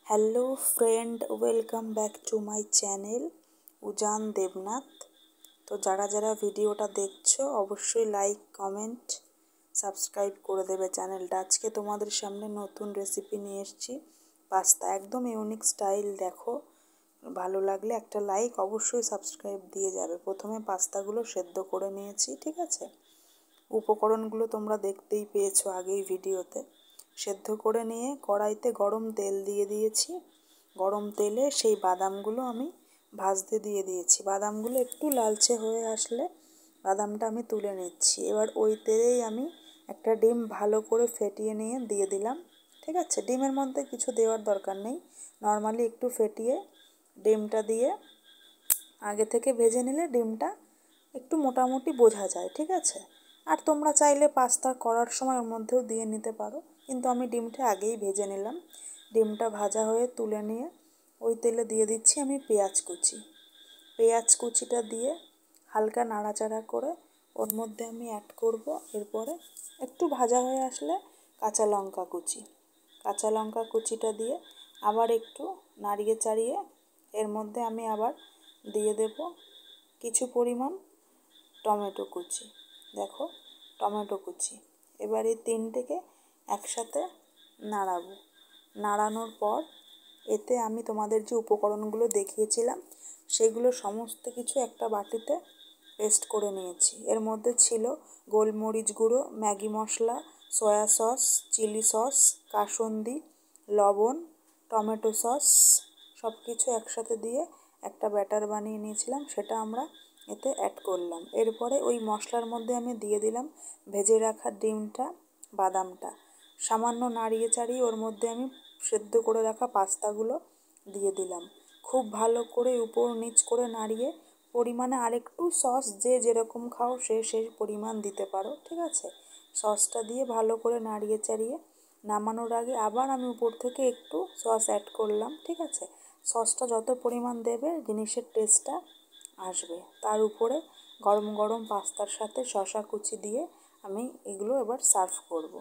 Hello friend, welcome back to my channel Ujan Debnath. তো যারা যারা ভিডিওটা দেখছো অবশ্যই লাইক, কমেন্ট, সাবস্ক্রাইব করে দেবে চ্যানেলটা। আজকে তোমাদের সামনে নতুন রেসিপি নিয়ে এসেছি, পাস্তা। একদম ইউনিক স্টাইল। দেখো, ভালো লাগলে একটা লাইক, অবশ্যই সাবস্ক্রাইব দিয়ে যাবে। প্রথমে পাস্তাগুলো সেদ্ধ করে নিয়েছি, ঠিক আছে। উপকরণগুলো তোমরা দেখতেই পেয়েছো আগেই ভিডিওতে। সেদ্ধ করে নিয়ে কড়াইতে গরম তেল দিয়ে দিয়েছি। গরম তেলে সেই বাদামগুলো আমি ভাজতে দিয়ে দিয়েছি। বাদামগুলো একটু লালচে হয়ে আসলে বাদামটা আমি তুলে নিচ্ছি। এবার ওই তেলেই আমি একটা ডিম ভালো করে ফেটিয়ে নিয়ে দিয়ে দিলাম, ঠিক আছে। ডিমের মধ্যে কিছু দেওয়ার দরকার নেই, নর্মালি একটু ফেটিয়ে ডিমটা দিয়ে আগে থেকে ভেজে নিলে ডিমটা একটু মোটামুটি বোঝা যায়, ঠিক আছে। আর তোমরা চাইলে পাস্তা করার সময় ওর মধ্যেও দিয়ে নিতে পারো, কিন্তু আমি ডিমটা আগেই ভেজে নিলাম। ডিমটা ভাজা হয়ে তুলে নিয়ে ওই তেলে দিয়ে দিচ্ছি আমি পেঁয়াজ কুচি। পেঁয়াজ কুচিটা দিয়ে হালকা নাড়াচাড়া করে ওর মধ্যে আমি অ্যাড করব। এরপরে একটু ভাজা হয়ে আসলে কাঁচা লঙ্কা কুচি। কাঁচা লঙ্কা কুচিটা দিয়ে আবার একটু নাড়িয়ে চাড়িয়ে এর মধ্যে আমি আবার দিয়ে দেব কিছু পরিমাণ টমেটো কুচি। দেখো, টমেটো কুচি। এবার এই তিনটেকে একসাথে নাড়াবো। নাড়ানোর পর এতে আমি তোমাদের যে উপকরণগুলো দেখিয়েছিলাম সেগুলো সমস্ত কিছু একটা বাটিতে পেস্ট করে নিয়েছি। এর মধ্যে ছিল গোলমরিচ গুঁড়ো, ম্যাগি মশলা, সয়া সস, চিলি সস, কাসুন্দি, লবণ, টমেটো সস, সব কিছু একসাথে দিয়ে একটা ব্যাটার বানিয়ে নিয়েছিলাম, সেটা আমরা এতে অ্যাড করলাম। এরপরে ওই মশলার মধ্যে আমি দিয়ে দিলাম ভেজে রাখা ডিমটা, বাদামটা। সামান্য নাড়িয়ে চাড়িয়ে ওর মধ্যে আমি সেদ্ধ করে রাখা পাস্তাগুলো দিয়ে দিলাম। খুব ভালো করে উপর নিচ করে নাড়িয়ে পরিমাণে আরেকটু সস, যে যেরকম খাও সে সেই পরিমাণ দিতে পারো, ঠিক আছে। সসটা দিয়ে ভালো করে নাড়িয়ে চাড়িয়ে নামানোর আগে আবার আমি উপর থেকে একটু সস অ্যাড করলাম, ঠিক আছে। সসটা যত পরিমাণ দেবে জিনিসের টেস্টটা আসবে। তার উপরে গরম গরম পাস্তার সাথে শসা কুচি দিয়ে আমি এগুলো এবার সার্ভ করব।